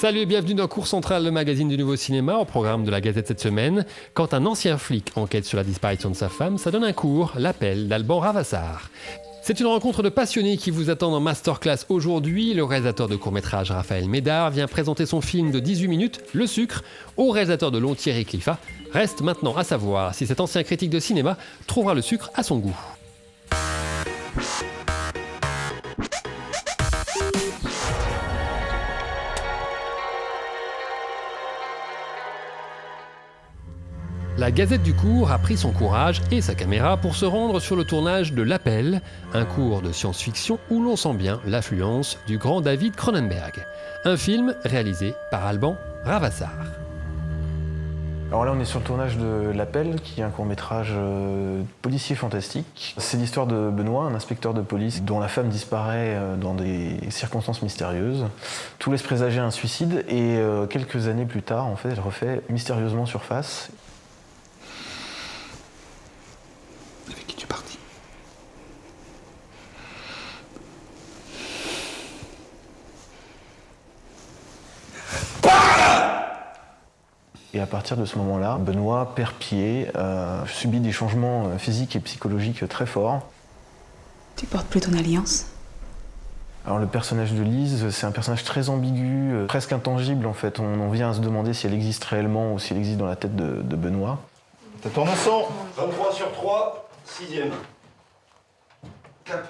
Salut et bienvenue dans Cours Central, le magazine du nouveau cinéma, au programme de la Gazette cette semaine. Quand un ancien flic enquête sur la disparition de sa femme, ça donne un cours, l'appel d'Alban Ravassar. C'est une rencontre de passionnés qui vous attend en masterclass aujourd'hui. Le réalisateur de court-métrage Raphaël Médard vient présenter son film de 18 minutes, Le Sucre, au réalisateur de long Thierry Cliffat. Reste maintenant à savoir si cet ancien critique de cinéma trouvera le sucre à son goût. La Gazette du cours a pris son courage et sa caméra pour se rendre sur le tournage de L'Appel, un cours de science-fiction où l'on sent bien l'affluence du grand David Cronenberg. Un film réalisé par Alban Ravassar. Alors là, on est sur le tournage de L'Appel, qui est un court-métrage policier fantastique. C'est l'histoire de Benoît, un inspecteur de police dont la femme disparaît dans des circonstances mystérieuses. Tout laisse présager un suicide et quelques années plus tard, en fait, elle refait mystérieusement surface. Avec qui tu es parti? Et à partir de ce moment-là, Benoît perd pied, subit des changements physiques et psychologiques très forts. Tu portes plus ton alliance? Alors le personnage de Lise, c'est un personnage très ambigu, presque intangible en fait. On en vient à se demander si elle existe réellement ou si elle existe dans la tête de Benoît. T'as ton son 23 sur 3, 6ème. Cap.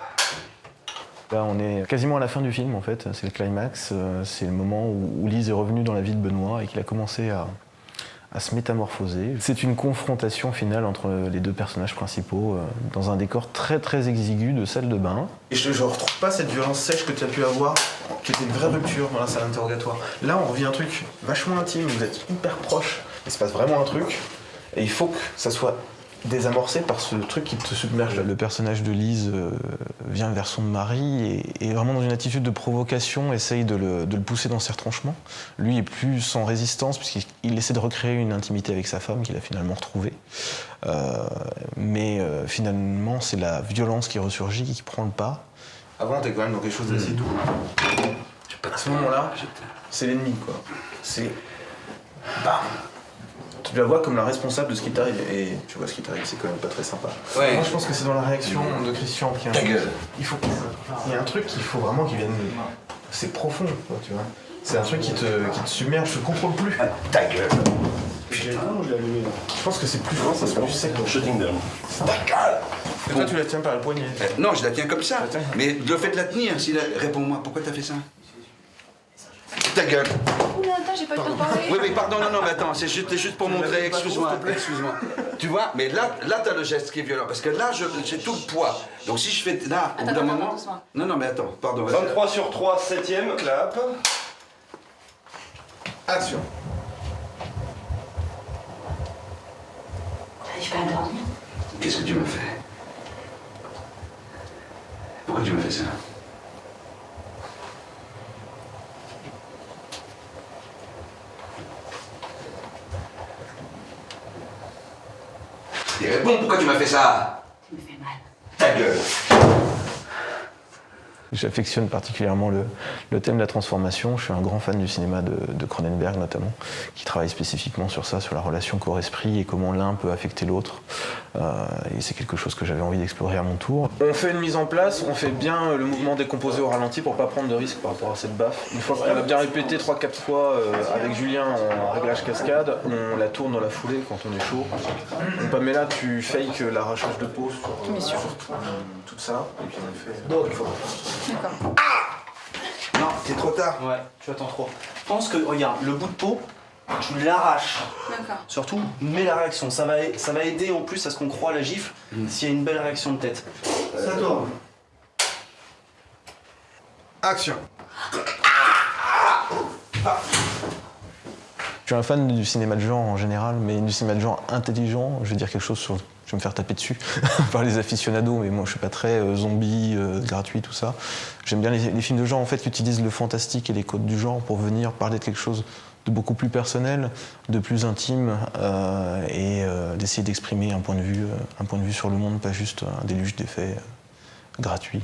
Là, on est quasiment à la fin du film en fait, c'est le climax. C'est le moment où Lise est revenue dans la vie de Benoît et qu'il a commencé à se métamorphoser. C'est une confrontation finale entre les deux personnages principaux dans un décor très très exigu de salle de bain. Et je retrouve pas cette violence sèche que tu as pu avoir, qui était une vraie rupture dans la salle d'interrogatoire. Là, on revient à un truc vachement intime, vous êtes hyper proches, il se passe vraiment un truc, et il faut que ça soit désamorcé par ce truc qui te submerge. Le personnage de Lise vient vers son mari et vraiment dans une attitude de provocation, essaye de le pousser dans ses retranchements. Lui est plus sans résistance puisqu'il essaie de recréer une intimité avec sa femme qu'il a finalement retrouvée. Mais finalement, c'est la violence qui ressurgit, qui prend le pas. Avant, t'es quand même dans quelque chose d'assez doux. À ce moment-là, c'est l'ennemi, quoi. C'est... Bam. Tu la vois comme la responsable de ce qui t'arrive, et tu vois ce qui t'arrive, c'est quand même pas très sympa. Ouais. Moi, je pense que c'est dans la réaction de Christian qui Ta gueule. Il y a un truc qu'il faut vraiment qu'il vienne... C'est profond, quoi, tu vois. C'est un truc qui te submerge, je te contrôle plus. Ta gueule. Je pense que c'est plus fort, ça c'est plus sec. Shutting down. Ta gueule. Et toi, tu la tiens par le poignet. Non, je la tiens comme ça. Attends. Mais le fait de la tenir, réponds-moi, pourquoi t'as fait ça? Ta gueule. Oula, attends, j'ai pas eu le temps de parler. Oui, pardon, non, mais attends, c'est juste pour montrer, excuse-moi. Tu vois, mais là t'as le geste qui est violent, parce que là, j'ai tout le poids. Donc si je fais là, au bout d'un moment... doucement. Non, mais attends, pardon. 23 sur 3, 7ème, clap. Action. T'arrives pas à dormir? Qu'est-ce que tu m'as fait? Pourquoi tu m'as fait ça? Et réponds, pourquoi tu m'as fait ça? Tu me fais mal. Ta gueule. J'affectionne particulièrement le thème de la transformation. Je suis un grand fan du cinéma de Cronenberg notamment, qui travaille spécifiquement sur ça, sur la relation corps-esprit et comment l'un peut affecter l'autre. Et c'est quelque chose que j'avais envie d'explorer à mon tour. On fait une mise en place, on fait bien le mouvement décomposé au ralenti pour pas prendre de risque par rapport à cette baffe. Une fois qu'on a bien répété 3-4 fois avec Julien en réglage cascade, on la tourne dans la foulée quand on est chaud. Donc Pamela, tu fakes l'arrachage de peau sur Bien sûr. tout ça, et puis on le fait. Donc il faut... D'accord. Non, c'est trop tard. Ouais, tu attends trop. Je pense que, regarde, le bout de peau, tu l'arraches. D'accord. Surtout, mets la réaction. Ça va aider en plus à ce qu'on croit à la gifle s'il y a une belle réaction de tête. Ça tourne. Action. Je suis un fan du cinéma de genre en général, mais du cinéma de genre intelligent. Je vais dire quelque chose sur... Je vais me faire taper dessus par les aficionados, mais moi je suis pas très zombie, gratuit, tout ça. J'aime bien les films de genre en fait, qui utilisent le fantastique et les codes du genre pour venir parler de quelque chose de beaucoup plus personnel, de plus intime, et d'essayer d'exprimer un point de vue sur le monde, pas juste un déluge d'effets gratuits.